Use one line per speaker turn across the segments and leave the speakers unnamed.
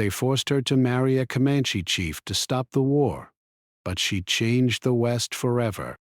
they forced her to marry a Comanche chief to stop the war. But she changed the West forever.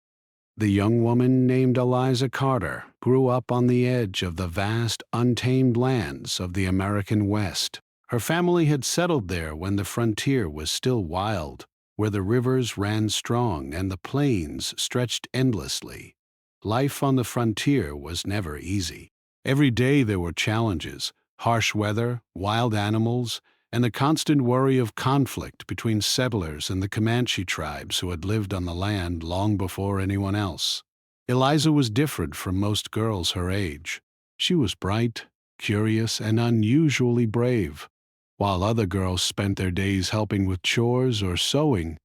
The young woman named Eliza Carter grew up on the edge of the vast, untamed lands of the American West. Her family had settled there when the frontier was still wild, where the rivers ran strong and the plains stretched endlessly. Life on the frontier was never easy. Every day there were challenges: harsh weather, wild animals, and the constant worry of conflict between settlers and the Comanche tribes who had lived on the land long before anyone else. Eliza was different from most girls her age. She was bright, curious, and unusually brave. While other girls spent their days helping with chores or sewing,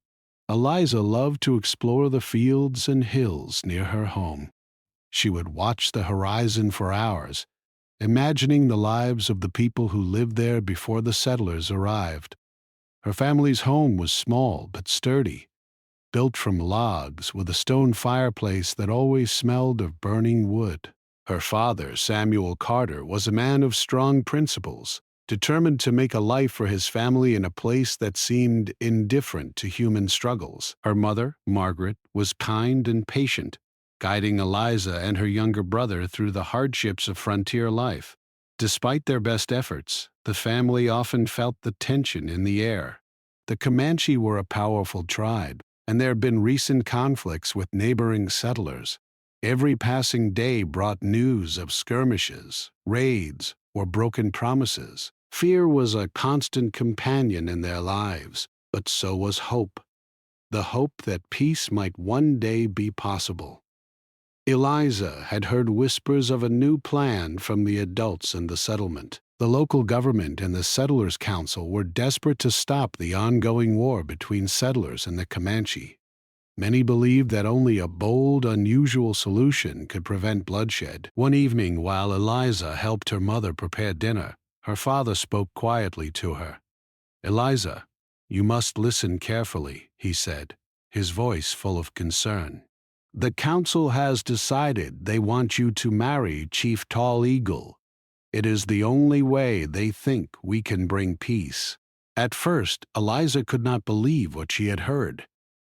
Eliza loved to explore the fields and hills near her home. She would watch the horizon for hours, imagining the lives of the people who lived there before the settlers arrived. Her family's home was small but sturdy, built from logs with a stone fireplace that always smelled of burning wood. Her father, Samuel Carter, was a man of strong principles, determined to make a life for his family in a place that seemed indifferent to human struggles. Her mother, Margaret, was kind and patient, guiding Eliza and her younger brother through the hardships of frontier life. Despite their best efforts, the family often felt the tension in the air. The Comanche were a powerful tribe, and there had been recent conflicts with neighboring settlers. Every passing day brought news of skirmishes, raids, or broken promises. Fear was a constant companion in their lives, but so was hope. The hope that peace might one day be possible. Eliza had heard whispers of a new plan from the adults in the settlement. The local government and the Settlers' Council were desperate to stop the ongoing war between settlers and the Comanche. Many believed that only a bold, unusual solution could prevent bloodshed. One evening, while Eliza helped her mother prepare dinner, her father spoke quietly to her. "Eliza, you must listen carefully," he said, his voice full of concern. "The council has decided they want you to marry Chief Tall Eagle. It is the only way they think we can bring peace." At first, Eliza could not believe what she had heard.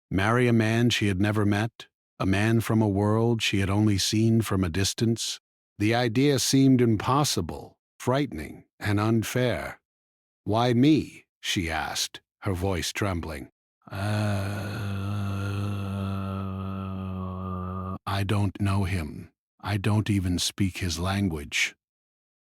Marry a man she had never met, a man from a world she had only seen from a distance. The idea seemed impossible, frightening, and unfair. "Why me?" she asked, her voice trembling. I don't know him. I don't even speak his language."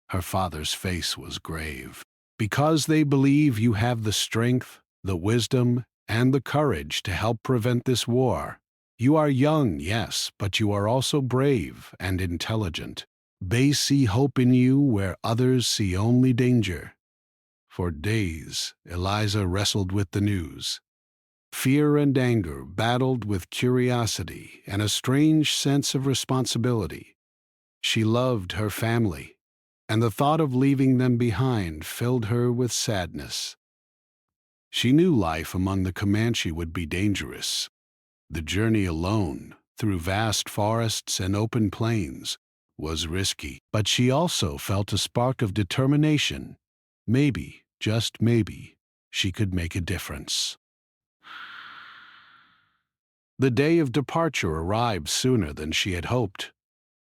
Her father's face was grave. "Because they believe you have the strength, the wisdom, and the courage to help prevent this war. You are young, yes, but you are also brave and intelligent. They see hope in you where others see only danger." For days, Eliza wrestled with the news. Fear and anger battled with curiosity and a strange sense of responsibility. She loved her family, and the thought of leaving them behind filled her with sadness. She knew life among the Comanche would be dangerous. The journey alone, through vast forests and open plains, was risky, but she also felt a spark of determination. Maybe, just maybe, she could make a difference. The day of departure arrived sooner than she had hoped.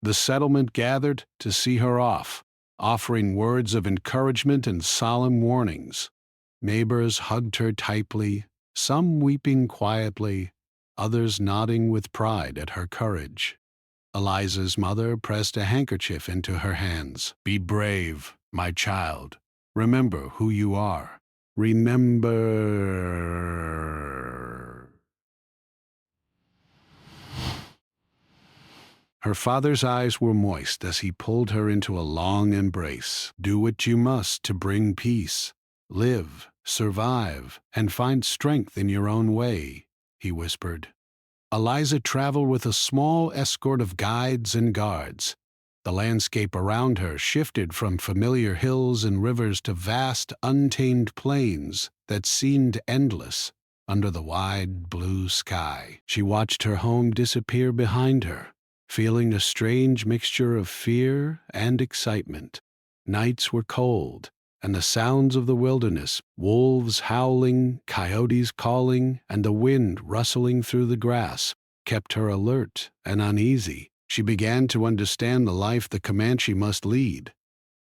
The settlement gathered to see her off, offering words of encouragement and solemn warnings. Neighbors hugged her tightly, some weeping quietly, others nodding with pride at her courage. Eliza's mother pressed a handkerchief into her hands. "Be brave, my child. Remember who you are. Remember." Her father's eyes were moist as he pulled her into a long embrace. "Do what you must to bring peace. Live, survive, and find strength in your own way," he whispered. Eliza traveled with a small escort of guides and guards. The landscape around her shifted from familiar hills and rivers to vast, untamed plains that seemed endless under the wide blue sky. She watched her home disappear behind her, feeling a strange mixture of fear and excitement. Nights were cold, and the sounds of the wilderness, wolves howling, coyotes calling, and the wind rustling through the grass, kept her alert and uneasy. She began to understand the life the Comanche must lead,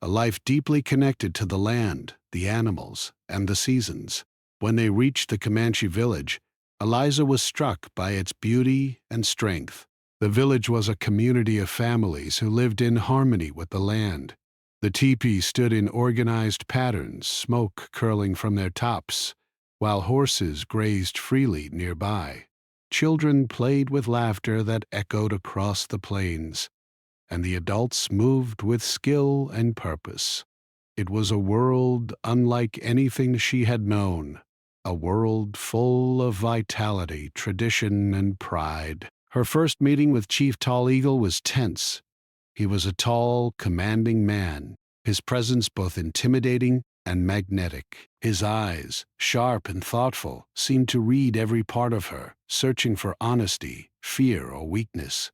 a life deeply connected to the land, the animals, and the seasons. When they reached the Comanche village, Eliza was struck by its beauty and strength. The village was a community of families who lived in harmony with the land. The teepees stood in organized patterns, smoke curling from their tops, while horses grazed freely nearby. Children played with laughter that echoed across the plains, and the adults moved with skill and purpose. It was a world unlike anything she had known, a world full of vitality, tradition, and pride. Her first meeting with Chief Tall Eagle was tense. He was a tall, commanding man, his presence both intimidating and magnetic. His eyes, sharp and thoughtful, seemed to read every part of her, searching for honesty, fear, or weakness.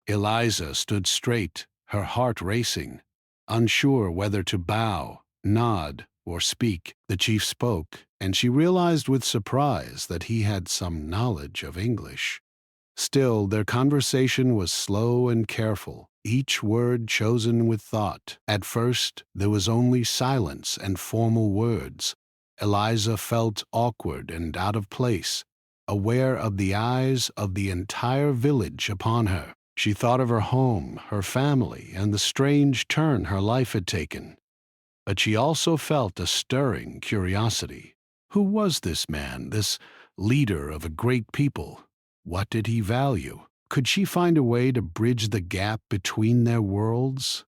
Eliza stood straight, her heart racing, unsure whether to bow, nod, or speak. The chief spoke, and she realized with surprise that he had some knowledge of English. Still, their conversation was slow and careful, each word chosen with thought. At first, there was only silence and formal words. Eliza felt awkward and out of place, aware of the eyes of the entire village upon her. She thought of her home, her family, and the strange turn her life had taken. But she also felt a stirring curiosity. Who was this man, this leader of a great people? What did he value? Could she find a way to bridge the gap between their worlds?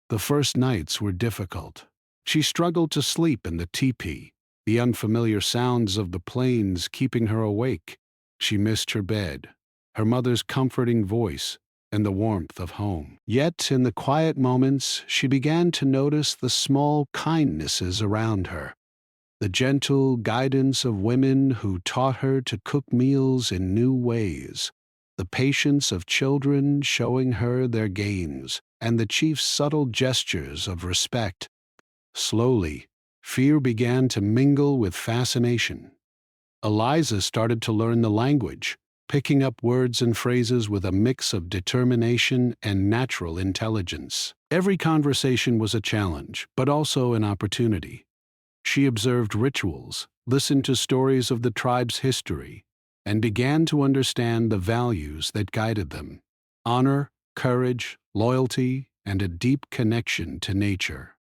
The first nights were difficult. She struggled to sleep in the teepee, the unfamiliar sounds of the plains keeping her awake. She missed her bed, her mother's comforting voice, and the warmth of home. Yet, in the quiet moments, she began to notice the small kindnesses around her. The gentle guidance of women who taught her to cook meals in new ways, the patience of children showing her their games, and the chief's subtle gestures of respect. Slowly, fear began to mingle with fascination. Eliza started to learn the language, picking up words and phrases with a mix of determination and natural intelligence. Every conversation was a challenge, but also an opportunity. She observed rituals, listened to stories of the tribe's history, and began to understand the values that guided them: honor, courage, loyalty, and a deep connection to nature.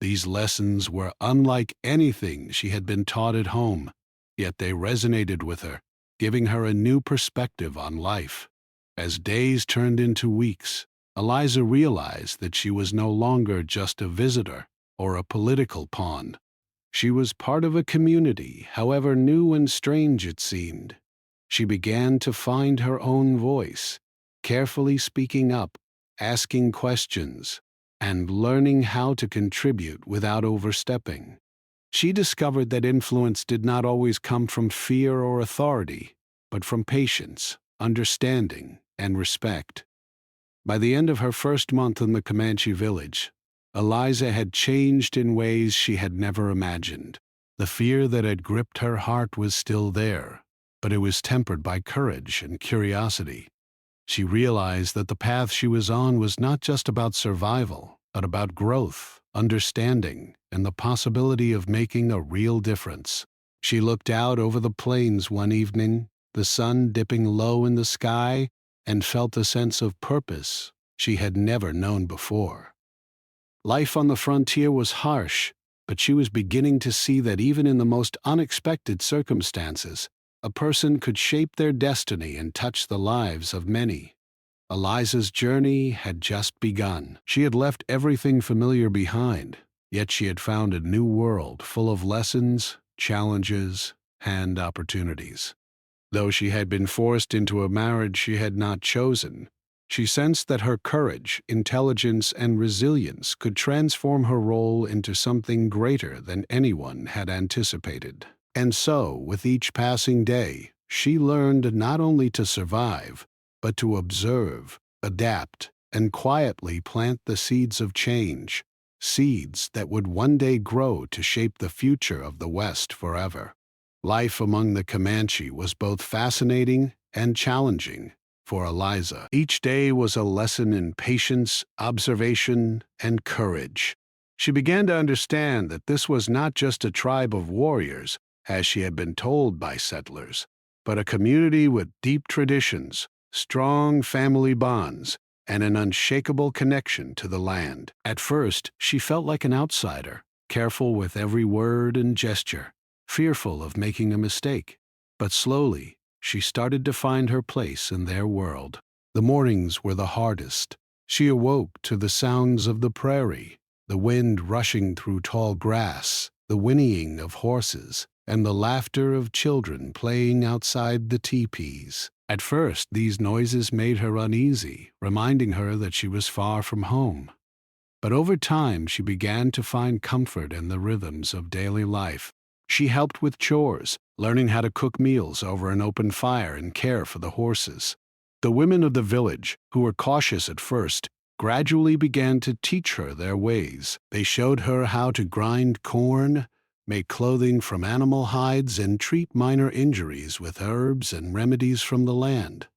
These lessons were unlike anything she had been taught at home, yet they resonated with her, giving her a new perspective on life. As days turned into weeks, Eliza realized that she was no longer just a visitor or a political pawn. She was part of a community, however new and strange it seemed. She began to find her own voice, carefully speaking up, asking questions, and learning how to contribute without overstepping. She discovered that influence did not always come from fear or authority, but from patience, understanding, and respect. By the end of her first month in the Comanche village, Eliza had changed in ways she had never imagined. The fear that had gripped her heart was still there, but it was tempered by courage and curiosity. She realized that the path she was on was not just about survival, but about growth, understanding, and the possibility of making a real difference. She looked out over the plains one evening, the sun dipping low in the sky, and felt a sense of purpose she had never known before. Life on the frontier was harsh, but she was beginning to see that even in the most unexpected circumstances, a person could shape their destiny and touch the lives of many. Eliza's journey had just begun. She had left everything familiar behind, yet she had found a new world full of lessons, challenges, and opportunities. Though she had been forced into a marriage she had not chosen, she sensed that her courage, intelligence, and resilience could transform her role into something greater than anyone had anticipated. And so, with each passing day, she learned not only to survive, but to observe, adapt, and quietly plant the seeds of change, seeds that would one day grow to shape the future of the West forever. Life among the Comanche was both fascinating and challenging for Eliza. Each day was a lesson in patience, observation, and courage. She began to understand that this was not just a tribe of warriors, as she had been told by settlers, but a community with deep traditions, strong family bonds, and an unshakable connection to the land. At first, she felt like an outsider, careful with every word and gesture, fearful of making a mistake. But slowly, she started to find her place in their world. The mornings were the hardest. She awoke to the sounds of the prairie, the wind rushing through tall grass, the whinnying of horses, and the laughter of children playing outside the teepees. At first, these noises made her uneasy, reminding her that she was far from home. But over time, she began to find comfort in the rhythms of daily life. She helped with chores, learning how to cook meals over an open fire and care for the horses. The women of the village, who were cautious at first, gradually began to teach her their ways. They showed her how to grind corn, make clothing from animal hides, and treat minor injuries with herbs and remedies from the land.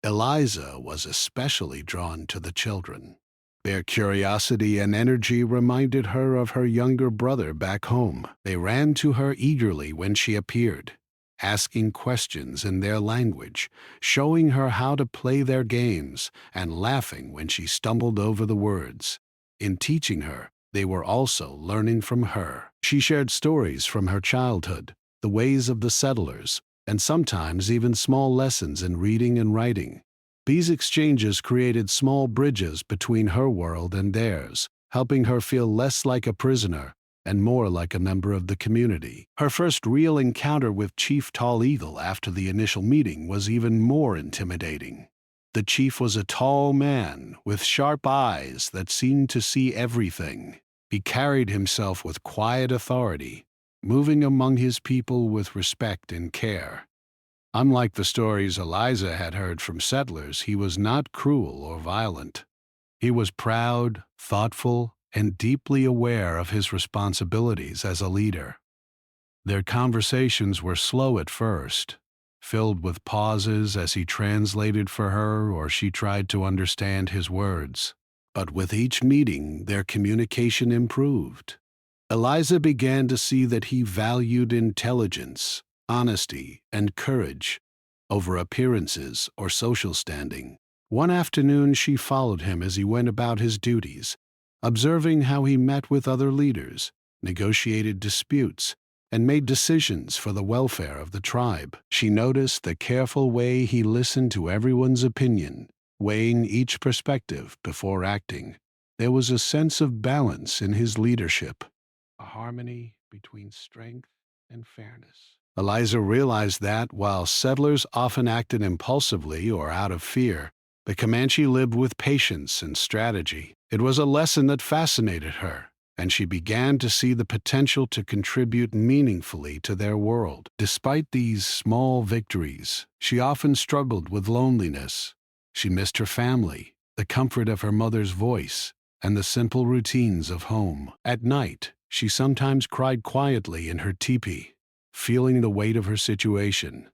Eliza was especially drawn to the children. Their curiosity and energy reminded her of her younger brother back home. They ran to her eagerly when she appeared, asking questions in their language, showing her how to play their games, and laughing when she stumbled over the words. In teaching her, they were also learning from her. She shared stories from her childhood, the ways of the settlers, and sometimes even small lessons in reading and writing. These exchanges created small bridges between her world and theirs, helping her feel less like a prisoner and more like a member of the community. Her first real encounter with Chief Tall Eagle after the initial meeting was even more intimidating. The chief was a tall man with sharp eyes that seemed to see everything. He carried himself with quiet authority, moving among his people with respect and care. Unlike the stories Eliza had heard from settlers, he was not cruel or violent. He was proud, thoughtful, and deeply aware of his responsibilities as a leader. Their conversations were slow at first, filled with pauses as he translated for her or she tried to understand his words. But with each meeting, their communication improved. Eliza began to see that he valued intelligence, honesty, and courage over appearances or social standing. One afternoon, she followed him as he went about his duties, observing how he met with other leaders, negotiated disputes, and made decisions for the welfare of the tribe. She noticed the careful way he listened to everyone's opinion, weighing each perspective before acting. There was a sense of balance in his leadership, a harmony between strength and fairness. Eliza realized that, while settlers often acted impulsively or out of fear, the Comanche lived with patience and strategy. It was a lesson that fascinated her, and she began to see the potential to contribute meaningfully to their world. Despite these small victories, she often struggled with loneliness. She missed her family, the comfort of her mother's voice, and the simple routines of home. At night, she sometimes cried quietly in her teepee, feeling the weight of her situation.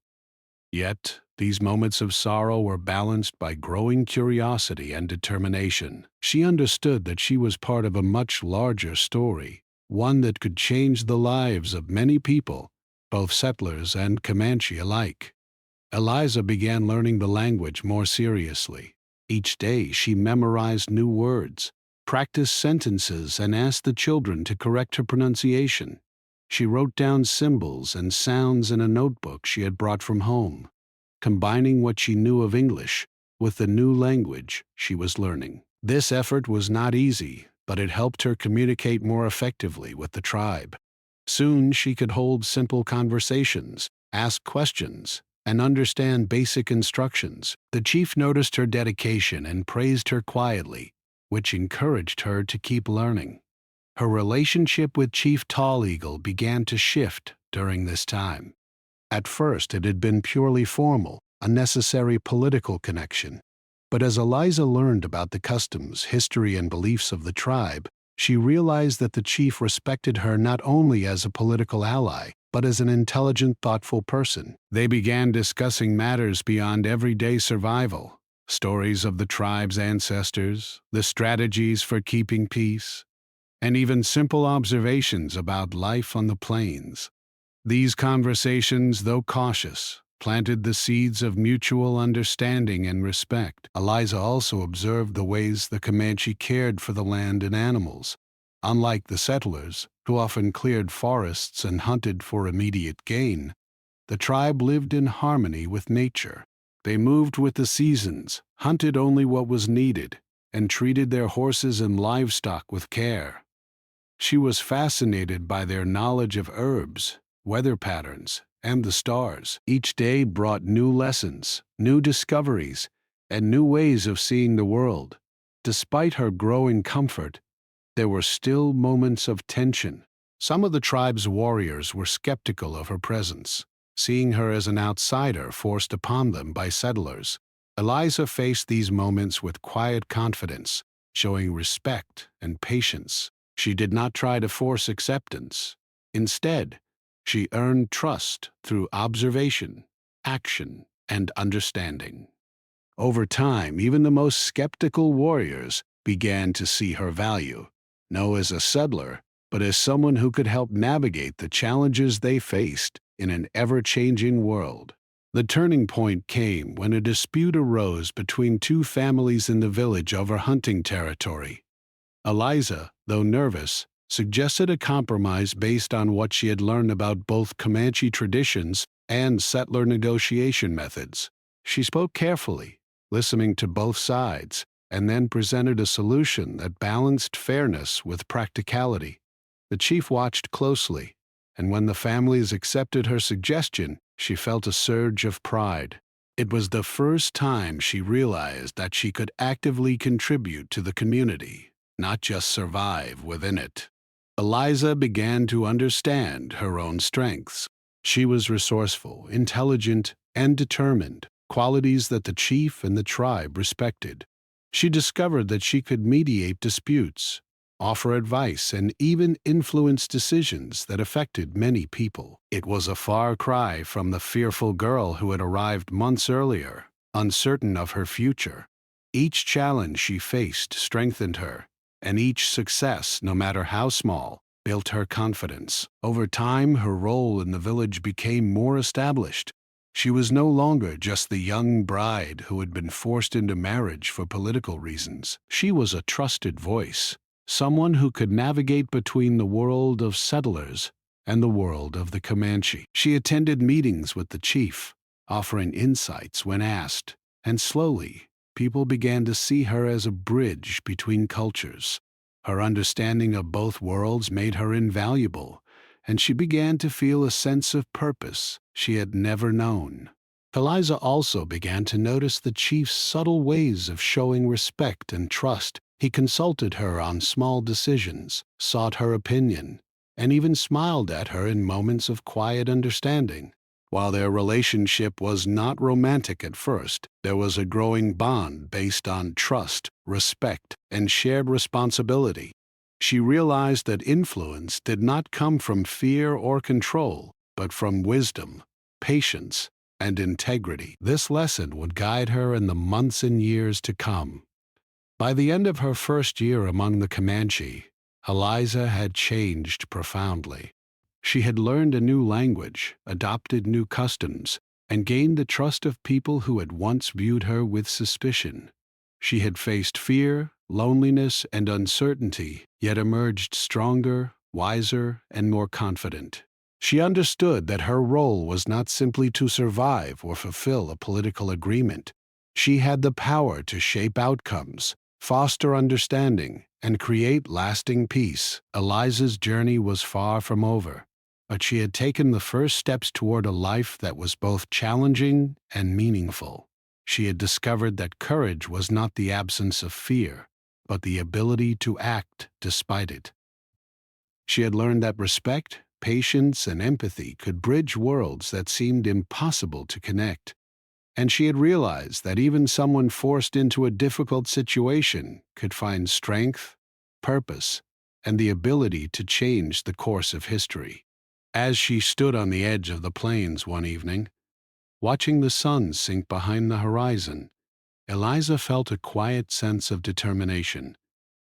Yet, these moments of sorrow were balanced by growing curiosity and determination. She understood that she was part of a much larger story, one that could change the lives of many people, both settlers and Comanche alike. Eliza began learning the language more seriously. Each day she memorized new words, practiced sentences, and asked the children to correct her pronunciation. She wrote down symbols and sounds in a notebook she had brought from home, combining what she knew of English with the new language she was learning. This effort was not easy, but it helped her communicate more effectively with the tribe. Soon she could hold simple conversations, ask questions, and understand basic instructions. The chief noticed her dedication and praised her quietly, which encouraged her to keep learning. Her relationship with Chief Tall Eagle began to shift during this time. At first, it had been purely formal, a necessary political connection. But as Eliza learned about the customs, history, and beliefs of the tribe, she realized that the chief respected her not only as a political ally, but as an intelligent, thoughtful person. They began discussing matters beyond everyday survival, stories of the tribe's ancestors, the strategies for keeping peace, and even simple observations about life on the plains. These conversations, though cautious, planted the seeds of mutual understanding and respect. Eliza also observed the ways the Comanche cared for the land and animals. Unlike the settlers, who often cleared forests and hunted for immediate gain, the tribe lived in harmony with nature. They moved with the seasons, hunted only what was needed, and treated their horses and livestock with care. She was fascinated by their knowledge of herbs, weather patterns, and the stars. Each day brought new lessons, new discoveries, and new ways of seeing the world. Despite her growing comfort, there were still moments of tension. Some of the tribe's warriors were skeptical of her presence, seeing her as an outsider forced upon them by settlers. Eliza faced these moments with quiet confidence, showing respect and patience. She did not try to force acceptance. Instead, she earned trust through observation, action, and understanding. Over time, even the most skeptical warriors began to see her value, not as a settler, but as someone who could help navigate the challenges they faced in an ever-changing world. The turning point came when a dispute arose between two families in the village over hunting territory. Eliza, though nervous, suggested a compromise based on what she had learned about both Comanche traditions and settler negotiation methods. She spoke carefully, listening to both sides, and then presented a solution that balanced fairness with practicality. The chief watched closely, and when the families accepted her suggestion, she felt a surge of pride. It was the first time she realized that she could actively contribute to the community, not just survive within it. Eliza began to understand her own strengths. She was resourceful, intelligent, and determined, qualities that the chief and the tribe respected. She discovered that she could mediate disputes, offer advice, and even influence decisions that affected many people. It was a far cry from the fearful girl who had arrived months earlier, uncertain of her future. Each challenge she faced strengthened her, and each success, no matter how small, built her confidence. Over time, her role in the village became more established. She was no longer just the young bride who had been forced into marriage for political reasons. She was a trusted voice, someone who could navigate between the world of settlers and the world of the Comanche. She attended meetings with the chief, offering insights when asked, and slowly, people began to see her as a bridge between cultures. Her understanding of both worlds made her invaluable, and she began to feel a sense of purpose she had never known. Eliza also began to notice the chief's subtle ways of showing respect and trust. He consulted her on small decisions, sought her opinion, and even smiled at her in moments of quiet understanding. While their relationship was not romantic at first, there was a growing bond based on trust, respect, and shared responsibility. She realized that influence did not come from fear or control, but from wisdom, patience, and integrity. This lesson would guide her in the months and years to come. By the end of her first year among the Comanche, Eliza had changed profoundly. She had learned a new language, adopted new customs, and gained the trust of people who had once viewed her with suspicion. She had faced fear, loneliness, and uncertainty, yet emerged stronger, wiser, and more confident. She understood that her role was not simply to survive or fulfill a political agreement. She had the power to shape outcomes, foster understanding, and create lasting peace. Eliza's journey was far from over, but she had taken the first steps toward a life that was both challenging and meaningful. She had discovered that courage was not the absence of fear, but the ability to act despite it. She had learned that respect, patience, and empathy could bridge worlds that seemed impossible to connect. And she had realized that even someone forced into a difficult situation could find strength, purpose, and the ability to change the course of history. As she stood on the edge of the plains one evening, watching the sun sink behind the horizon, Eliza felt a quiet sense of determination.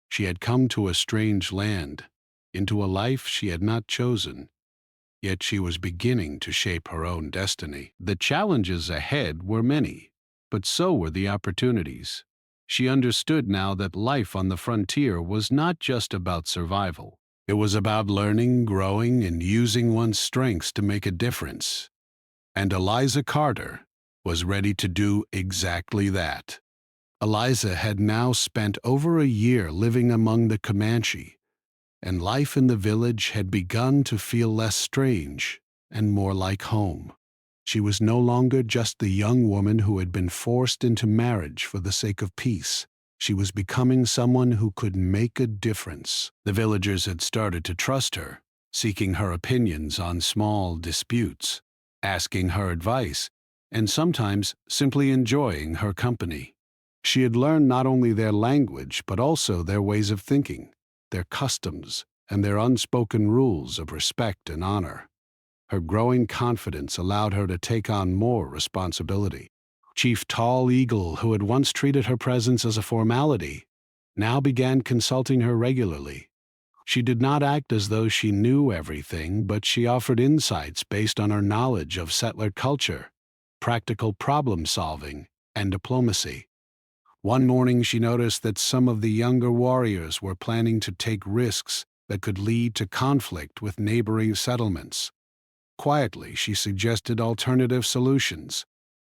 She had come to a strange land, into a life she had not chosen, yet she was beginning to shape her own destiny. The challenges ahead were many, but so were the opportunities. She understood now that life on the frontier was not just about survival. It was about learning, growing, and using one's strengths to make a difference. And Eliza Carter was ready to do exactly that. Eliza had now spent over a year living among the Comanche, and life in the village had begun to feel less strange and more like home. She was no longer just the young woman who had been forced into marriage for the sake of peace. She was becoming someone who could make a difference. The villagers had started to trust her, seeking her opinions on small disputes, asking her advice, and sometimes simply enjoying her company. She had learned not only their language but also their ways of thinking, their customs, and their unspoken rules of respect and honor. Her growing confidence allowed her to take on more responsibility. Chief Tall Eagle, who had once treated her presence as a formality, now began consulting her regularly. She did not act as though she knew everything, but she offered insights based on her knowledge of settler culture, practical problem solving, and diplomacy. One morning she noticed that some of the younger warriors were planning to take risks that could lead to conflict with neighboring settlements. Quietly, she suggested alternative solutions,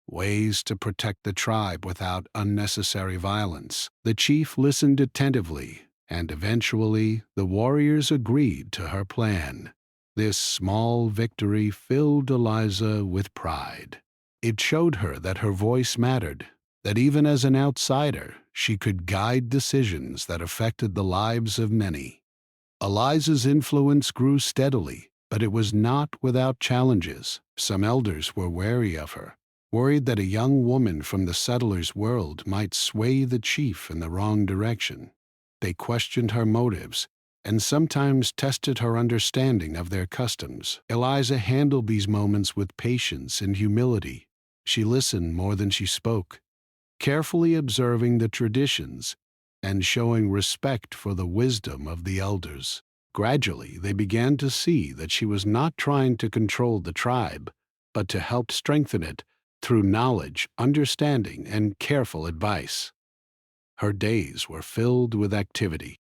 ways to protect the tribe without unnecessary violence. The chief listened attentively, and eventually the warriors agreed to her plan. This small victory filled Eliza with pride. It showed her that her voice mattered, that even as an outsider, she could guide decisions that affected the lives of many. Eliza's influence grew steadily, but it was not without challenges. Some elders were wary of her, worried that a young woman from the settlers' world might sway the chief in the wrong direction. They questioned her motives and sometimes tested her understanding of their customs. Eliza handled these moments with patience and humility. She listened more than she spoke, carefully observing the traditions and showing respect for the wisdom of the elders. Gradually, they began to see that she was not trying to control the tribe, but to help strengthen it through knowledge, understanding, and careful advice. Her days were filled with activity.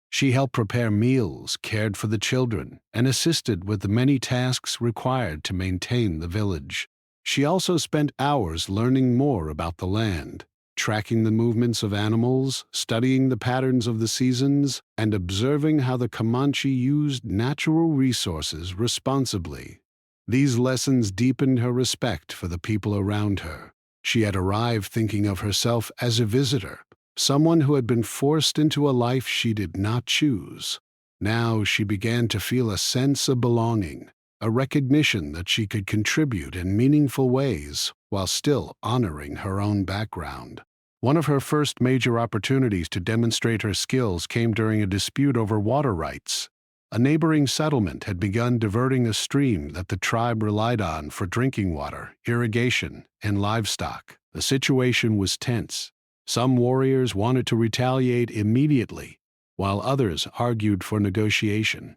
She helped prepare meals, cared for the children, and assisted with the many tasks required to maintain the village. She also spent hours learning more about the land, tracking the movements of animals, studying the patterns of the seasons, and observing how the Comanche used natural resources responsibly. These lessons deepened her respect for the people around her. She had arrived thinking of herself as a visitor, someone who had been forced into a life she did not choose. Now she began to feel a sense of belonging, a recognition that she could contribute in meaningful ways while still honoring her own background. One of her first major opportunities to demonstrate her skills came during a dispute over water rights. A neighboring settlement had begun diverting a stream that the tribe relied on for drinking water, irrigation, and livestock. The situation was tense. Some warriors wanted to retaliate immediately, while others argued for negotiation.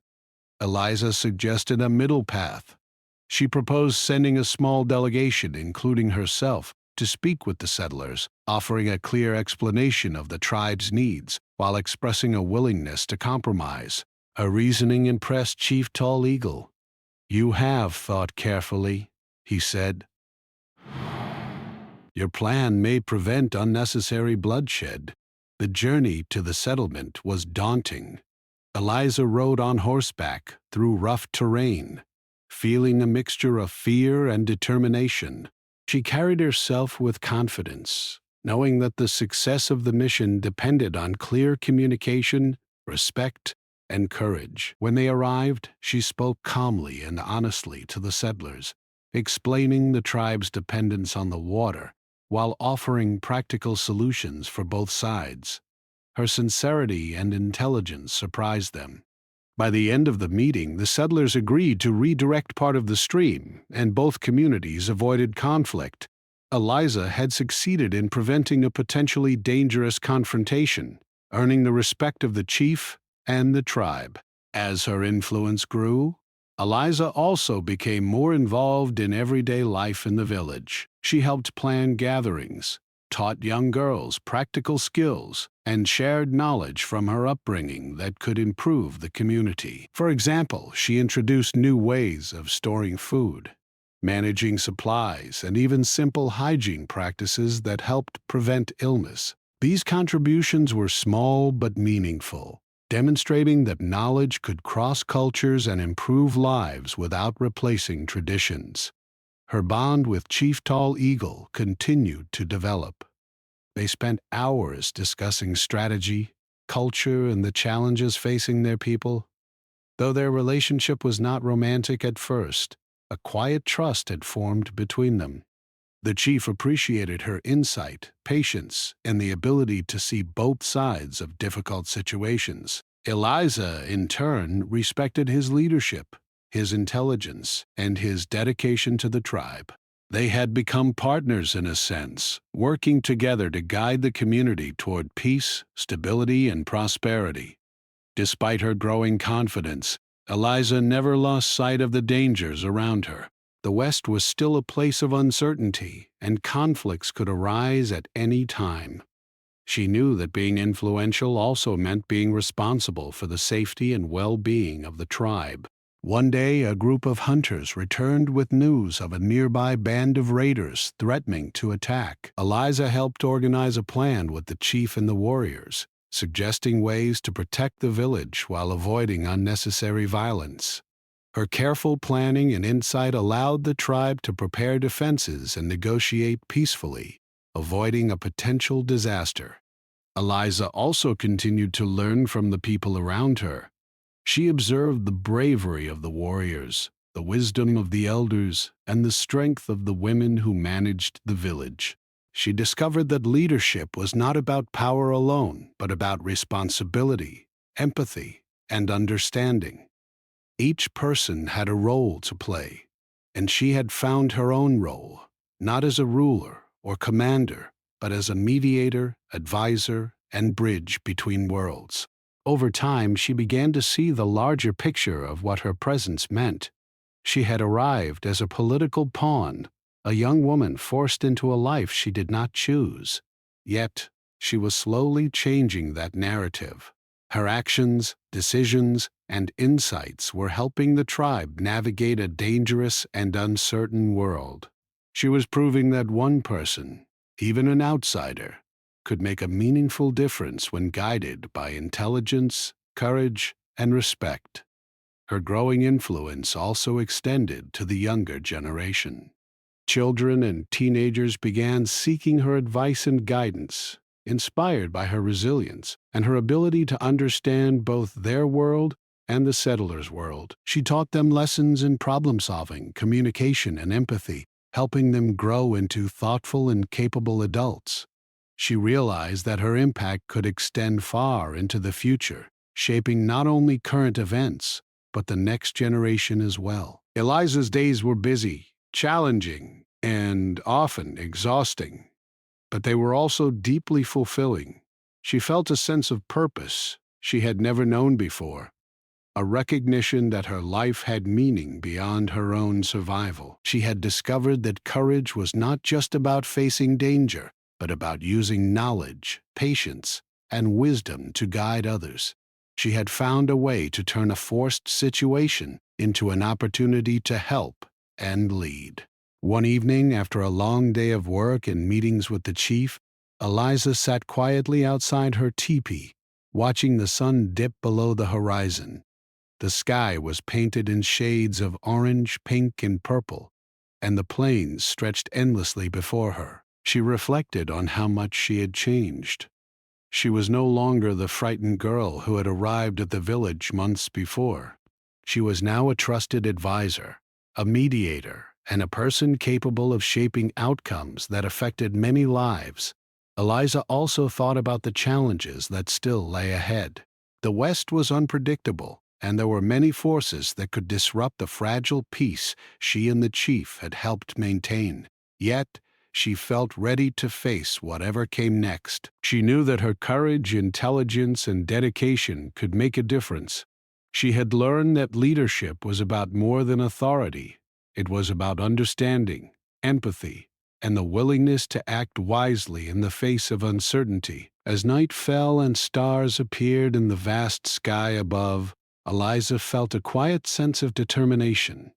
Eliza suggested a middle path. She proposed sending a small delegation, including herself, to speak with the settlers, offering a clear explanation of the tribe's needs while expressing a willingness to compromise. Her reasoning impressed Chief Tall Eagle. "You have thought carefully," he said. "Your plan may prevent unnecessary bloodshed." The journey to the settlement was daunting. Eliza rode on horseback through rough terrain, feeling a mixture of fear and determination. She carried herself with confidence, knowing that the success of the mission depended on clear communication, respect, and courage. When they arrived, she spoke calmly and honestly to the settlers, explaining the tribe's dependence on the water while offering practical solutions for both sides. Her sincerity and intelligence surprised them. By the end of the meeting, the settlers agreed to redirect part of the stream, and both communities avoided conflict. Eliza had succeeded in preventing a potentially dangerous confrontation, earning the respect of the chief and the tribe. As her influence grew, Eliza also became more involved in everyday life in the village. She helped plan gatherings, taught young girls practical skills, and shared knowledge from her upbringing that could improve the community. For example, she introduced new ways of storing food, managing supplies, and even simple hygiene practices that helped prevent illness. These contributions were small but meaningful, demonstrating that knowledge could cross cultures and improve lives without replacing traditions. Her bond with Chief Tall Eagle continued to develop. They spent hours discussing strategy, culture, and the challenges facing their people. Though their relationship was not romantic at first, a quiet trust had formed between them. The chief appreciated her insight, patience, and the ability to see both sides of difficult situations. Eliza, in turn, respected his leadership, his intelligence, and his dedication to the tribe. They had become partners in a sense, working together to guide the community toward peace, stability, and prosperity. Despite her growing confidence, Eliza never lost sight of the dangers around her. The West was still a place of uncertainty, and conflicts could arise at any time. She knew that being influential also meant being responsible for the safety and well-being of the tribe. One day, a group of hunters returned with news of a nearby band of raiders threatening to attack. Eliza helped organize a plan with the chief and the warriors, suggesting ways to protect the village while avoiding unnecessary violence. Her careful planning and insight allowed the tribe to prepare defenses and negotiate peacefully, avoiding a potential disaster. Eliza also continued to learn from the people around her. She observed the bravery of the warriors, the wisdom of the elders, and the strength of the women who managed the village. She discovered that leadership was not about power alone, but about responsibility, empathy, and understanding. Each person had a role to play, and she had found her own role, not as a ruler or commander, but as a mediator, advisor, and bridge between worlds. Over time, she began to see the larger picture of what her presence meant. She had arrived as a political pawn, a young woman forced into a life she did not choose. Yet, she was slowly changing that narrative. Her actions, decisions, and insights were helping the tribe navigate a dangerous and uncertain world. She was proving that one person, even an outsider, could make a meaningful difference when guided by intelligence, courage, and respect. Her growing influence also extended to the younger generation. Children and teenagers began seeking her advice and guidance, inspired by her resilience and her ability to understand both their world and the settlers' world. She taught them lessons in problem-solving, communication, and empathy, helping them grow into thoughtful and capable adults. She realized that her impact could extend far into the future, shaping not only current events, but the next generation as well. Eliza's days were busy, challenging, and often exhausting, but they were also deeply fulfilling. She felt a sense of purpose she had never known before, a recognition that her life had meaning beyond her own survival. She had discovered that courage was not just about facing danger, but about using knowledge, patience, and wisdom to guide others. She had found a way to turn a forced situation into an opportunity to help and lead. One evening, after a long day of work and meetings with the chief, Eliza sat quietly outside her teepee, watching the sun dip below the horizon. The sky was painted in shades of orange, pink, and purple, and the plains stretched endlessly before her. She reflected on how much she had changed. She was no longer the frightened girl who had arrived at the village months before. She was now a trusted advisor, a mediator, and a person capable of shaping outcomes that affected many lives. Eliza also thought about the challenges that still lay ahead. The West was unpredictable, and there were many forces that could disrupt the fragile peace she and the chief had helped maintain. Yet, she felt ready to face whatever came next. She knew that her courage, intelligence, and dedication could make a difference. She had learned that leadership was about more than authority. It was about understanding, empathy, and the willingness to act wisely in the face of uncertainty. As night fell and stars appeared in the vast sky above, Eliza felt a quiet sense of determination.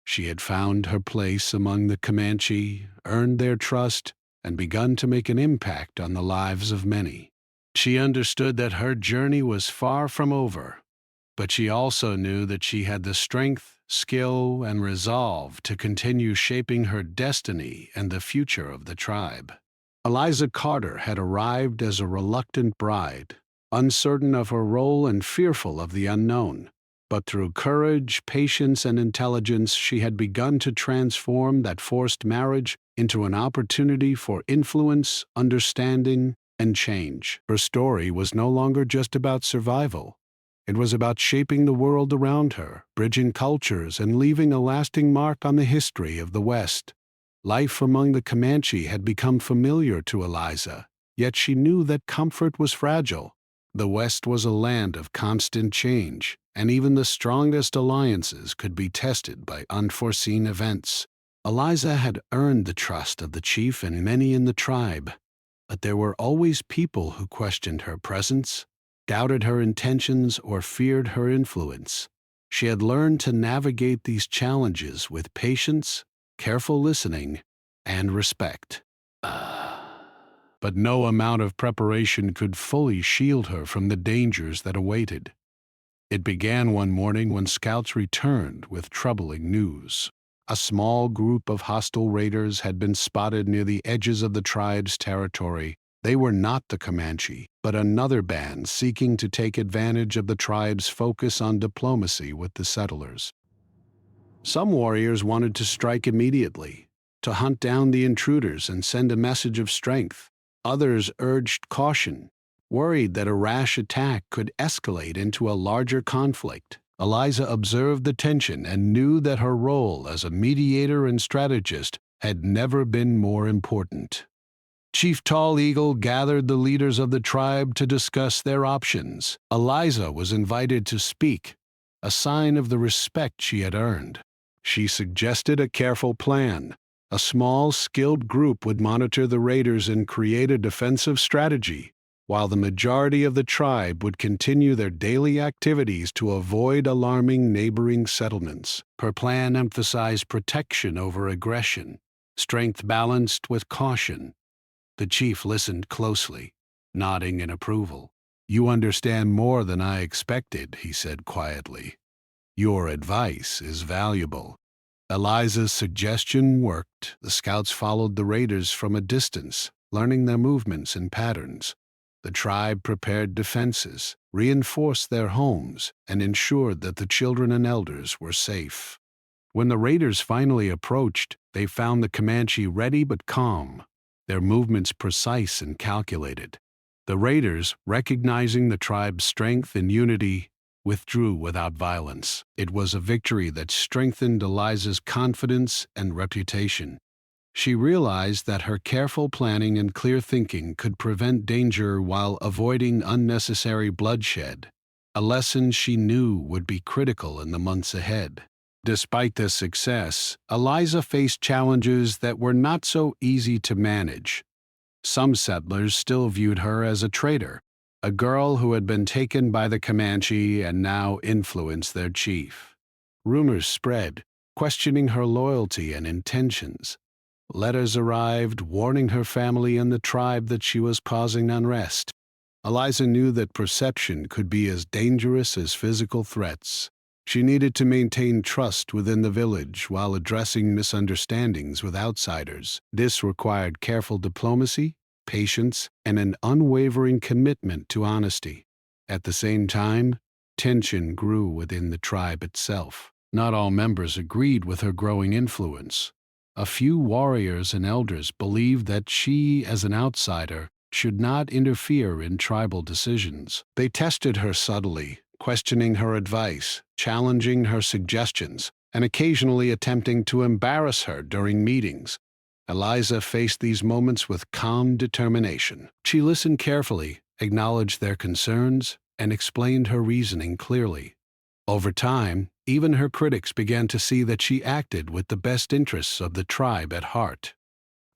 She had found her place among the Comanche, earned their trust, and begun to make an impact on the lives of many. She understood that her journey was far from over, but she also knew that she had the strength, skill, and resolve to continue shaping her destiny and the future of the tribe. Eliza Carter had arrived as a reluctant bride, uncertain of her role and fearful of the unknown. But through courage, patience, and intelligence, she had begun to transform that forced marriage into an opportunity for influence, understanding, and change. Her story was no longer just about survival. It was about shaping the world around her, bridging cultures, and leaving a lasting mark on the history of the West. Life among the Comanche had become familiar to Eliza, yet she knew that comfort was fragile. The West was a land of constant change, and even the strongest alliances could be tested by unforeseen events. Eliza had earned the trust of the chief and many in the tribe, but there were always people who questioned her presence, doubted her intentions, or feared her influence. She had learned to navigate these challenges with patience, careful listening, and respect. But no amount of preparation could fully shield her from the dangers that awaited. It began one morning when scouts returned with troubling news. A small group of hostile raiders had been spotted near the edges of the tribe's territory. They were not the Comanche, but another band seeking to take advantage of the tribe's focus on diplomacy with the settlers. Some warriors wanted to strike immediately, to hunt down the intruders and send a message of strength. Others urged caution, worried that a rash attack could escalate into a larger conflict. Eliza observed the tension and knew that her role as a mediator and strategist had never been more important. Chief Tall Eagle gathered the leaders of the tribe to discuss their options. Eliza was invited to speak, a sign of the respect she had earned. She suggested a careful plan. A small, skilled group would monitor the raiders and create a defensive strategy, while the majority of the tribe would continue their daily activities to avoid alarming neighboring settlements. Her plan emphasized protection over aggression, strength balanced with caution. The chief listened closely, nodding in approval. "You understand more than I expected," he said quietly. "Your advice is valuable." Eliza's suggestion worked. The scouts followed the raiders from a distance, learning their movements and patterns. The tribe prepared defenses, reinforced their homes, and ensured that the children and elders were safe. When the raiders finally approached, they found the Comanche ready but calm, their movements precise and calculated. The raiders, recognizing the tribe's strength and unity, withdrew without violence. It was a victory that strengthened Eliza's confidence and reputation. She realized that her careful planning and clear thinking could prevent danger while avoiding unnecessary bloodshed, a lesson she knew would be critical in the months ahead. Despite this success, Eliza faced challenges that were not so easy to manage. Some settlers still viewed her as a traitor, a girl who had been taken by the Comanche and now influenced their chief. Rumors spread, questioning her loyalty and intentions. Letters arrived warning her family and the tribe that she was causing unrest. Eliza knew that perception could be as dangerous as physical threats. She needed to maintain trust within the village while addressing misunderstandings with outsiders. This required careful diplomacy, patience, and an unwavering commitment to honesty. At the same time, tension grew within the tribe itself. Not all members agreed with her growing influence. A few warriors and elders believed that she, as an outsider, should not interfere in tribal decisions. They tested her subtly, questioning her advice, challenging her suggestions, and occasionally attempting to embarrass her during meetings. Eliza faced these moments with calm determination. She listened carefully, acknowledged their concerns, and explained her reasoning clearly. Over time, even her critics began to see that she acted with the best interests of the tribe at heart.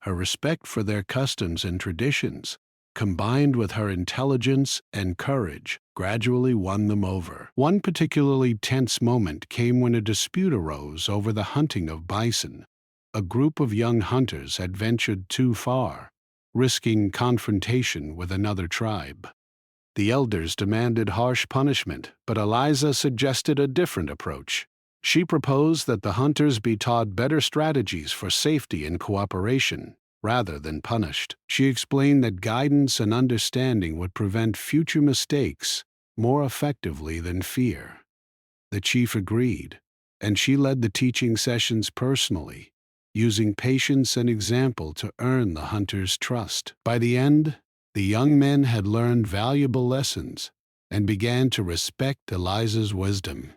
Her respect for their customs and traditions, combined with her intelligence and courage, gradually won them over. One particularly tense moment came when a dispute arose over the hunting of bison. A group of young hunters had ventured too far, risking confrontation with another tribe. The elders demanded harsh punishment, but Eliza suggested a different approach. She proposed that the hunters be taught better strategies for safety and cooperation, rather than punished. She explained that guidance and understanding would prevent future mistakes more effectively than fear. The chief agreed, and she led the teaching sessions personally, using patience and example to earn the hunters' trust. By the end, the young men had learned valuable lessons and began to respect Eliza's wisdom.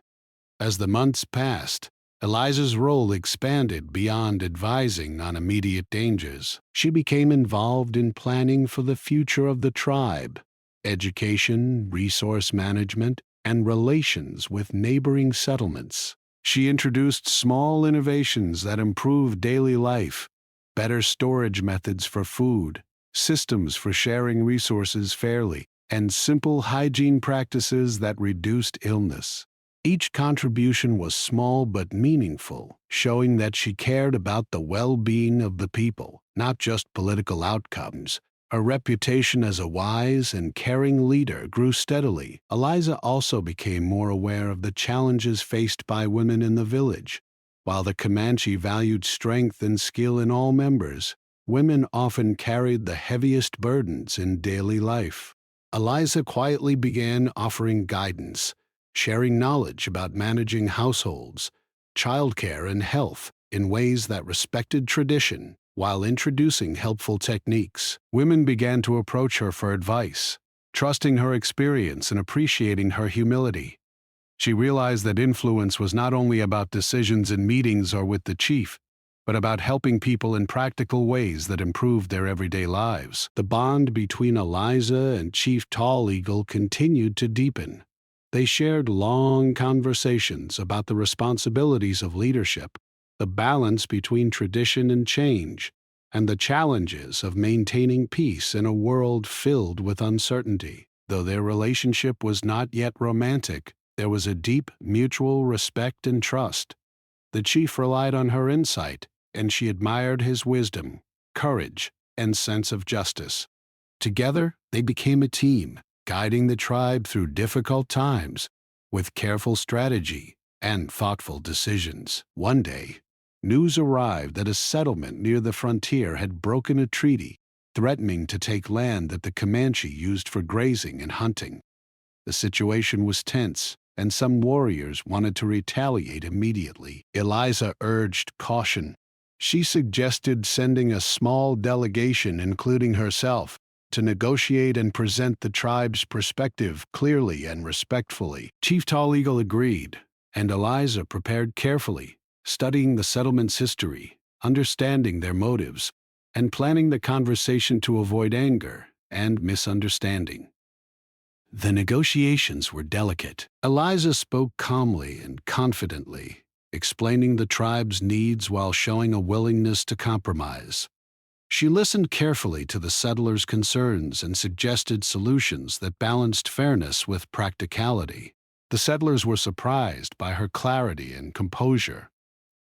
As the months passed, Eliza's role expanded beyond advising on immediate dangers. She became involved in planning for the future of the tribe, education, resource management, and relations with neighboring settlements. She introduced small innovations that improved daily life, better storage methods for food, systems for sharing resources fairly, and simple hygiene practices that reduced illness. Each contribution was small but meaningful, showing that she cared about the well-being of the people, not just political outcomes. Her reputation as a wise and caring leader grew steadily. Eliza also became more aware of the challenges faced by women in the village. While the Comanche valued strength and skill in all members, women often carried the heaviest burdens in daily life. Eliza quietly began offering guidance, sharing knowledge about managing households, childcare, and health in ways that respected tradition. While introducing helpful techniques, women began to approach her for advice, trusting her experience and appreciating her humility. She realized that influence was not only about decisions in meetings or with the chief, but about helping people in practical ways that improved their everyday lives. The bond between Eliza and Chief Tall Eagle continued to deepen. They shared long conversations about the responsibilities of leadership, the balance between tradition and change, and the challenges of maintaining peace in a world filled with uncertainty. Though their relationship was not yet romantic, there was a deep mutual respect and trust. The chief relied on her insight, and she admired his wisdom, courage, and sense of justice. Together, they became a team, guiding the tribe through difficult times with careful strategy and thoughtful decisions. One day, news arrived that a settlement near the frontier had broken a treaty, threatening to take land that the Comanche used for grazing and hunting. The situation was tense, and some warriors wanted to retaliate immediately. Eliza urged caution. She suggested sending a small delegation, including herself, to negotiate and present the tribe's perspective clearly and respectfully. Chief Tall Eagle agreed, and Eliza prepared carefully, studying the settlement's history, understanding their motives, and planning the conversation to avoid anger and misunderstanding. The negotiations were delicate. Eliza spoke calmly and confidently, explaining the tribe's needs while showing a willingness to compromise. She listened carefully to the settlers' concerns and suggested solutions that balanced fairness with practicality. The settlers were surprised by her clarity and composure.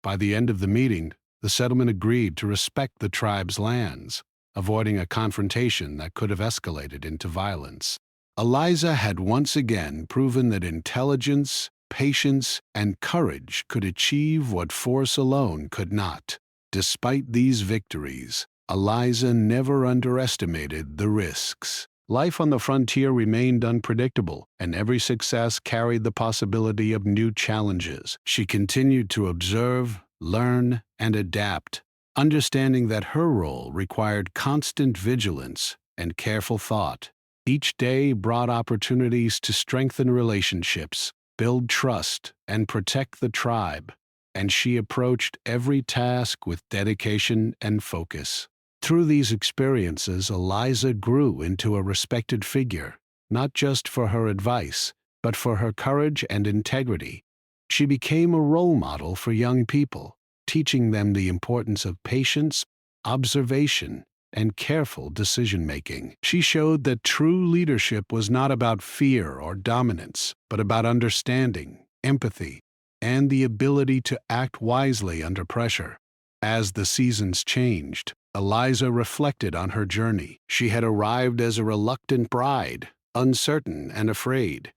By the end of the meeting, the settlement agreed to respect the tribe's lands, avoiding a confrontation that could have escalated into violence. Eliza had once again proven that intelligence, patience, and courage could achieve what force alone could not. Despite these victories, Eliza never underestimated the risks. Life on the frontier remained unpredictable, and every success carried the possibility of new challenges. She continued to observe, learn, and adapt, understanding that her role required constant vigilance, and careful thought. Each day brought opportunities to strengthen relationships, build trust, and protect the tribe, and she approached every task with dedication and focus. Through these experiences, Eliza grew into a respected figure, not just for her advice, but for her courage and integrity. She became a role model for young people, teaching them the importance of patience, observation, and careful decision-making. She showed that true leadership was not about fear or dominance, but about understanding, empathy, and the ability to act wisely under pressure. As the seasons changed, Eliza reflected on her journey. She had arrived as a reluctant bride, uncertain and afraid.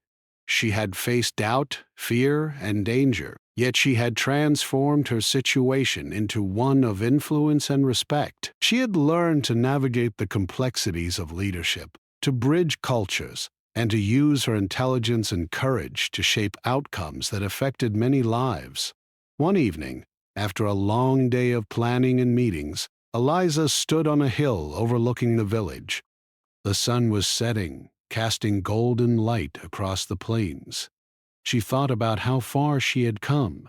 She had faced doubt, fear, and danger, yet she had transformed her situation into one of influence and respect. She had learned to navigate the complexities of leadership, to bridge cultures, and to use her intelligence and courage to shape outcomes that affected many lives. One evening, after a long day of planning and meetings, Eliza stood on a hill overlooking the village. The sun was setting, casting golden light across the plains. She thought about how far she had come,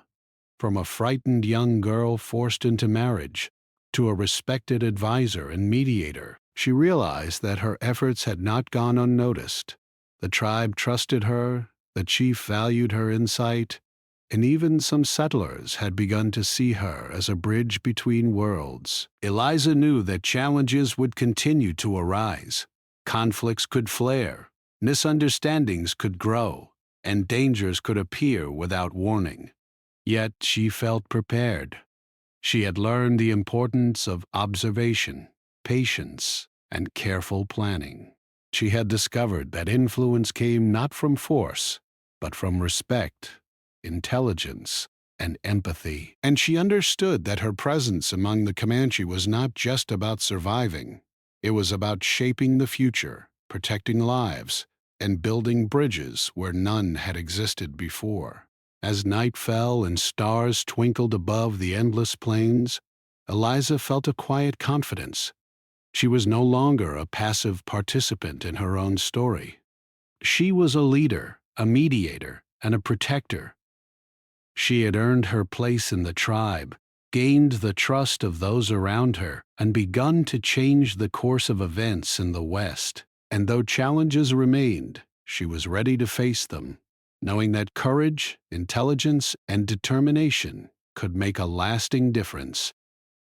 from a frightened young girl forced into marriage to a respected advisor and mediator. She realized that her efforts had not gone unnoticed. The tribe trusted her, the chief valued her insight, and even some settlers had begun to see her as a bridge between worlds. Eliza knew that challenges would continue to arise. Conflicts could flare, misunderstandings could grow, and dangers could appear without warning. Yet she felt prepared. She had learned the importance of observation, patience, and careful planning. She had discovered that influence came not from force, but from respect, intelligence, and empathy. And she understood that her presence among the Comanche was not just about surviving. It was about shaping the future, protecting lives, and building bridges where none had existed before. As night fell and stars twinkled above the endless plains, Eliza felt a quiet confidence. She was no longer a passive participant in her own story. She was a leader, a mediator, and a protector. She had earned her place in the tribe, gained the trust of those around her, and begun to change the course of events in the West. And though challenges remained, she was ready to face them, knowing that courage, intelligence, and determination could make a lasting difference.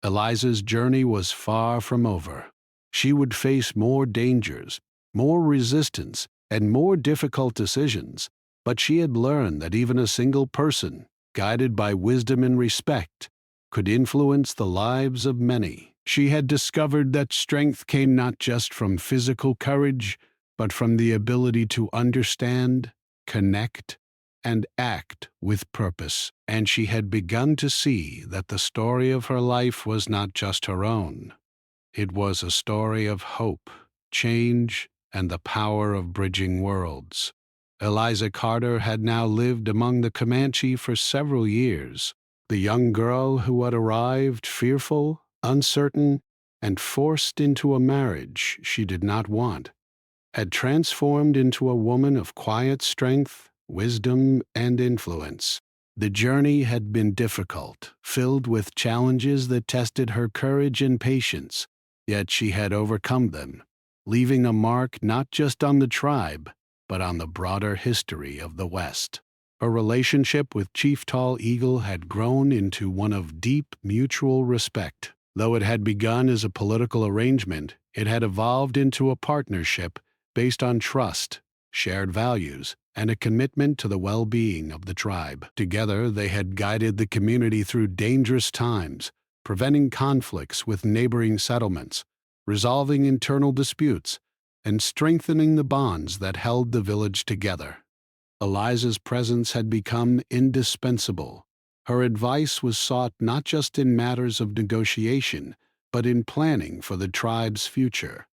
Eliza's journey was far from over. She would face more dangers, more resistance, and more difficult decisions, but she had learned that even a single person, guided by wisdom and respect, could influence the lives of many. She had discovered that strength came not just from physical courage, but from the ability to understand, connect, and act with purpose. And she had begun to see that the story of her life was not just her own. It was a story of hope, change, and the power of bridging worlds. Eliza Carter had now lived among the Comanche for several years. The young girl who had arrived fearful, uncertain, and forced into a marriage she did not want, had transformed into a woman of quiet strength, wisdom, and influence. The journey had been difficult, filled with challenges that tested her courage and patience, yet she had overcome them, leaving a mark not just on the tribe, but on the broader history of the West. Her relationship with Chief Tall Eagle had grown into one of deep mutual respect. Though it had begun as a political arrangement, it had evolved into a partnership based on trust, shared values, and a commitment to the well-being of the tribe. Together, they had guided the community through dangerous times, preventing conflicts with neighboring settlements, resolving internal disputes, and strengthening the bonds that held the village together. Eliza's presence had become indispensable. Her advice was sought not just in matters of negotiation, but in planning for the tribe's future.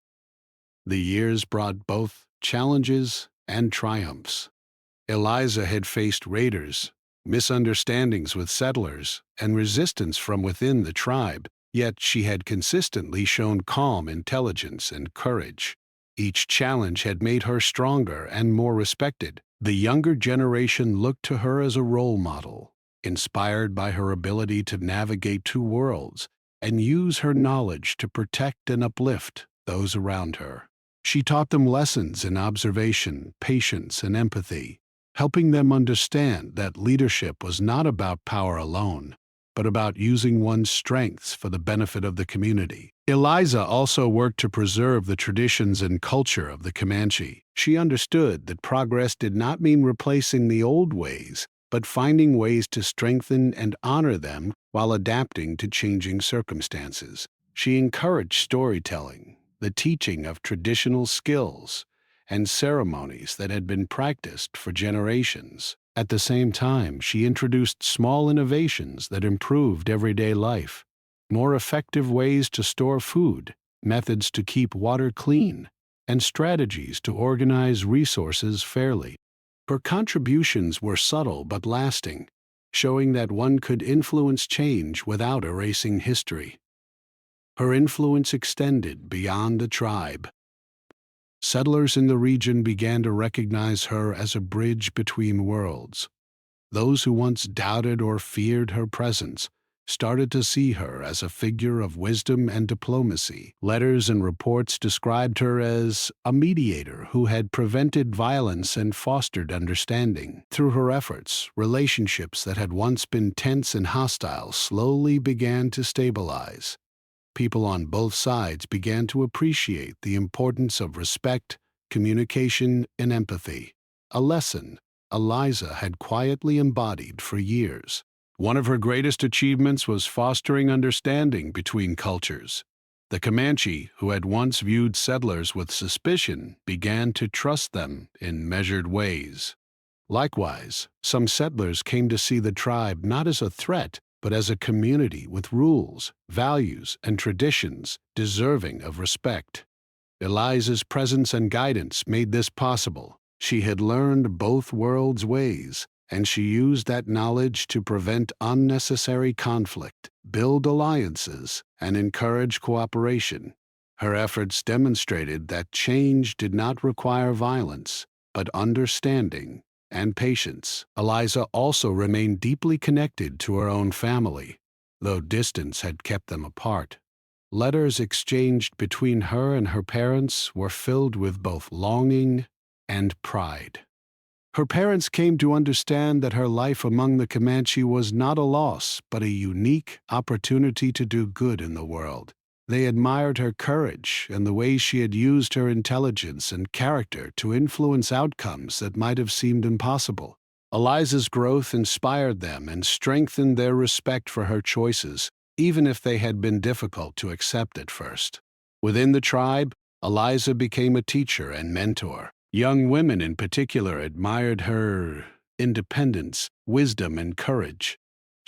The years brought both challenges and triumphs. Eliza had faced raiders, misunderstandings with settlers, and resistance from within the tribe, yet she had consistently shown calm intelligence and courage. Each challenge had made her stronger and more respected. The younger generation looked to her as a role model, inspired by her ability to navigate two worlds and use her knowledge to protect and uplift those around her. She taught them lessons in observation, patience, and empathy, helping them understand that leadership was not about power alone, but about using one's strengths for the benefit of the community. Eliza also worked to preserve the traditions and culture of the Comanche. She understood that progress did not mean replacing the old ways, but finding ways to strengthen and honor them while adapting to changing circumstances. She encouraged storytelling, the teaching of traditional skills, and ceremonies that had been practiced for generations. At the same time, she introduced small innovations that improved everyday life, more effective ways to store food, methods to keep water clean, and strategies to organize resources fairly. Her contributions were subtle but lasting, showing that one could influence change without erasing history. Her influence extended beyond the tribe. Settlers in the region began to recognize her as a bridge between worlds. Those who once doubted or feared her presence started to see her as a figure of wisdom and diplomacy. Letters and reports described her as a mediator who had prevented violence and fostered understanding. Through her efforts, relationships that had once been tense and hostile slowly began to stabilize. People on both sides began to appreciate the importance of respect, communication, and empathy, a lesson Eliza had quietly embodied for years. One of her greatest achievements was fostering understanding between cultures. The Comanche, who had once viewed settlers with suspicion, began to trust them in measured ways. Likewise, some settlers came to see the tribe not as a threat, but as a community with rules, values, and traditions deserving of respect. Eliza's presence and guidance made this possible. She had learned both worlds' ways, and she used that knowledge to prevent unnecessary conflict, build alliances, and encourage cooperation. Her efforts demonstrated that change did not require violence, but understanding and patience. Eliza also remained deeply connected to her own family, though distance had kept them apart. Letters exchanged between her and her parents were filled with both longing and pride. Her parents came to understand that her life among the Comanche was not a loss, but a unique opportunity to do good in the world. They admired her courage and the way she had used her intelligence and character to influence outcomes that might have seemed impossible. Eliza's growth inspired them and strengthened their respect for her choices, even if they had been difficult to accept at first. Within the tribe, Eliza became a teacher and mentor. Young women in particular admired her independence, wisdom, and courage.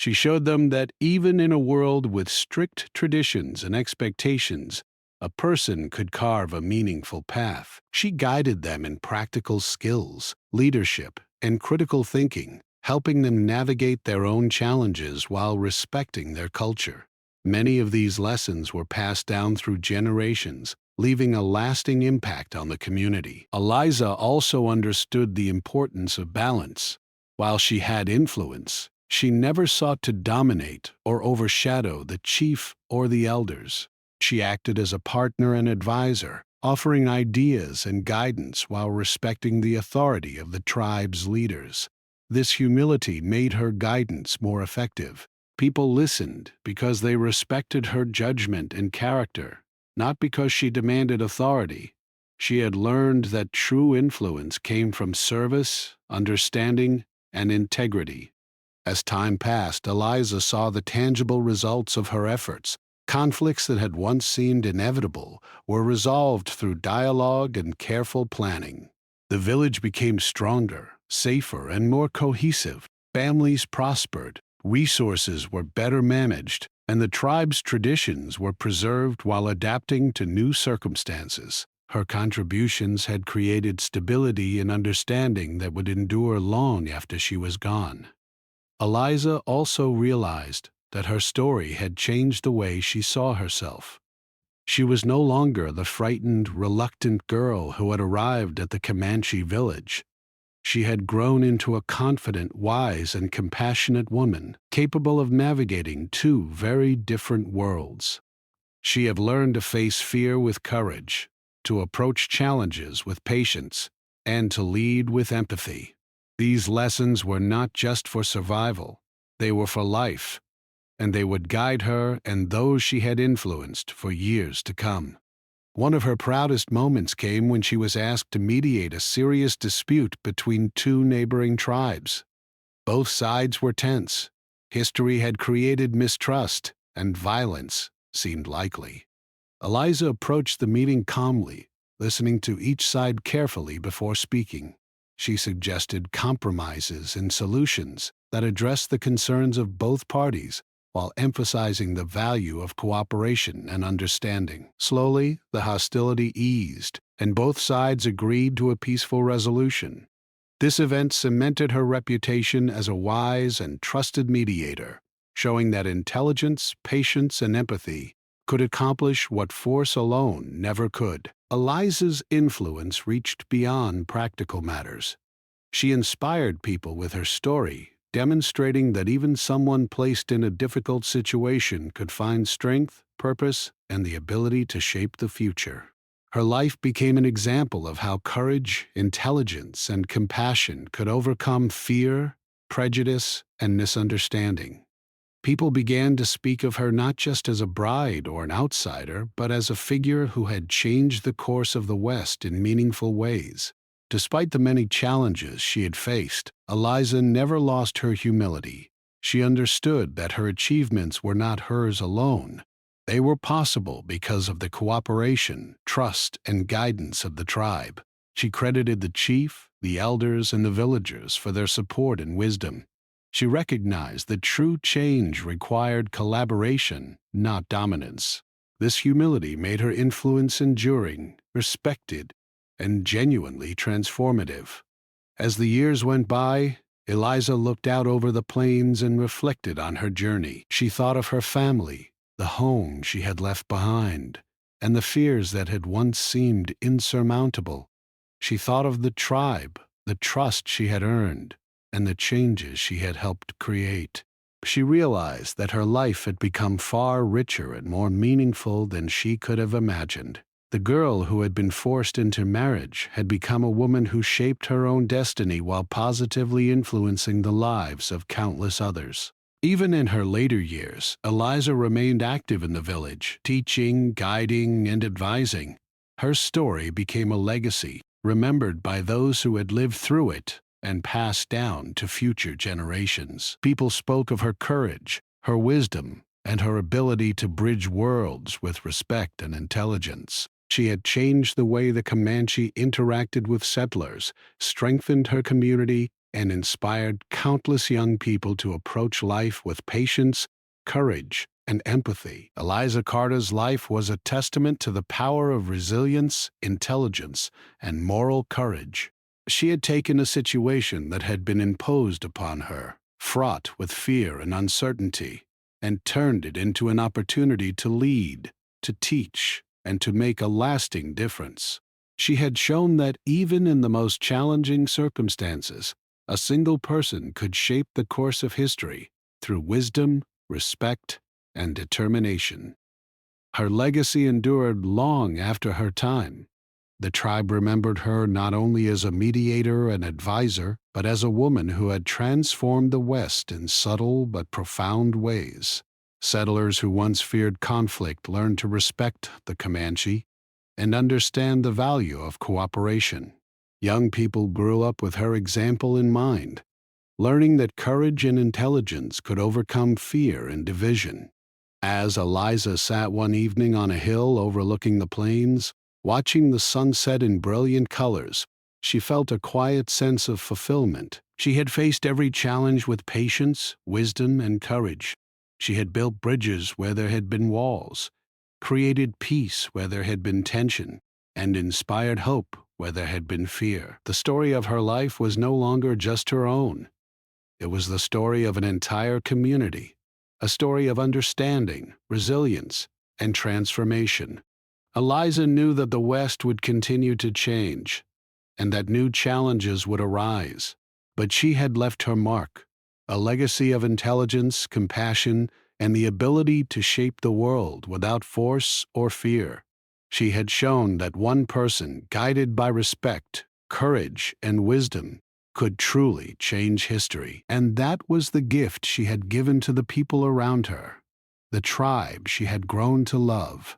She showed them that even in a world with strict traditions and expectations, a person could carve a meaningful path. She guided them in practical skills, leadership, and critical thinking, helping them navigate their own challenges while respecting their culture. Many of these lessons were passed down through generations, leaving a lasting impact on the community. Eliza also understood the importance of balance. While she had influence, she never sought to dominate or overshadow the chief or the elders. She acted as a partner and advisor, offering ideas and guidance while respecting the authority of the tribe's leaders. This humility made her guidance more effective. People listened because they respected her judgment and character, not because she demanded authority. She had learned that true influence came from service, understanding, and integrity. As time passed, Eliza saw the tangible results of her efforts. Conflicts that had once seemed inevitable were resolved through dialogue and careful planning. The village became stronger, safer, and more cohesive. Families prospered, resources were better managed, and the tribe's traditions were preserved while adapting to new circumstances. Her contributions had created stability and understanding that would endure long after she was gone. Eliza also realized that her story had changed the way she saw herself. She was no longer the frightened, reluctant girl who had arrived at the Comanche village. She had grown into a confident, wise, and compassionate woman, capable of navigating two very different worlds. She had learned to face fear with courage, to approach challenges with patience, and to lead with empathy. These lessons were not just for survival, they were for life, and they would guide her and those she had influenced for years to come. One of her proudest moments came when she was asked to mediate a serious dispute between two neighboring tribes. Both sides were tense. History had created mistrust, and violence seemed likely. Eliza approached the meeting calmly, listening to each side carefully before speaking. She suggested compromises and solutions that addressed the concerns of both parties, while emphasizing the value of cooperation and understanding. Slowly, the hostility eased, and both sides agreed to a peaceful resolution. This event cemented her reputation as a wise and trusted mediator, showing that intelligence, patience, and empathy could accomplish what force alone never could. Eliza's influence reached beyond practical matters. She inspired people with her story, demonstrating that even someone placed in a difficult situation could find strength, purpose, and the ability to shape the future. Her life became an example of how courage, intelligence, and compassion could overcome fear, prejudice, and misunderstanding. People began to speak of her not just as a bride or an outsider, but as a figure who had changed the course of the West in meaningful ways. Despite the many challenges she had faced, Eliza never lost her humility. She understood that her achievements were not hers alone. They were possible because of the cooperation, trust, and guidance of the tribe. She credited the chief, the elders, and the villagers for their support and wisdom. She recognized that true change required collaboration, not dominance. This humility made her influence enduring, respected, and genuinely transformative. As the years went by, Eliza looked out over the plains and reflected on her journey. She thought of her family, the home she had left behind, and the fears that had once seemed insurmountable. She thought of the tribe, the trust she had earned, and the changes she had helped create. She realized that her life had become far richer and more meaningful than she could have imagined. The girl who had been forced into marriage had become a woman who shaped her own destiny while positively influencing the lives of countless others. Even in her later years, Eliza remained active in the village, teaching, guiding, and advising. Her story became a legacy, remembered by those who had lived through it and passed down to future generations. People spoke of her courage, her wisdom, and her ability to bridge worlds with respect and intelligence. She had changed the way the Comanche interacted with settlers, strengthened her community, and inspired countless young people to approach life with patience, courage, and empathy. Eliza Carter's life was a testament to the power of resilience, intelligence, and moral courage. She had taken a situation that had been imposed upon her, fraught with fear and uncertainty, and turned it into an opportunity to lead, to teach, and to make a lasting difference. She had shown that even in the most challenging circumstances, a single person could shape the course of history through wisdom, respect, and determination. Her legacy endured long after her time. The tribe remembered her not only as a mediator and advisor, but as a woman who had transformed the West in subtle but profound ways. Settlers who once feared conflict learned to respect the Comanche and understand the value of cooperation. Young people grew up with her example in mind, learning that courage and intelligence could overcome fear and division. As Eliza sat one evening on a hill overlooking the plains, watching the sunset in brilliant colors, she felt a quiet sense of fulfillment. She had faced every challenge with patience, wisdom, and courage. She had built bridges where there had been walls, created peace where there had been tension, and inspired hope where there had been fear. The story of her life was no longer just her own. It was the story of an entire community, a story of understanding, resilience, and transformation. Eliza knew that the West would continue to change and that new challenges would arise, but she had left her mark, a legacy of intelligence, compassion, and the ability to shape the world without force or fear. She had shown that one person, guided by respect, courage, and wisdom, could truly change history. And that was the gift she had given to the people around her, the tribe she had grown to love,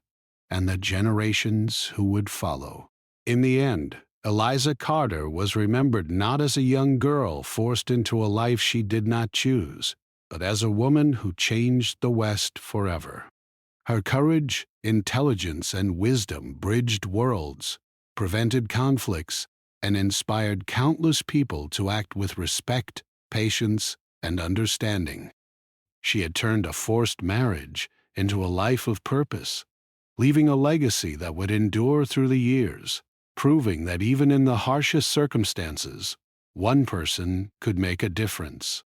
and the generations who would follow. In the end, Eliza Carter was remembered not as a young girl forced into a life she did not choose, but as a woman who changed the West forever. Her courage, intelligence, and wisdom bridged worlds, prevented conflicts, and inspired countless people to act with respect, patience, and understanding. She had turned a forced marriage into a life of purpose, leaving a legacy that would endure through the years, proving that even in the harshest circumstances, one person could make a difference.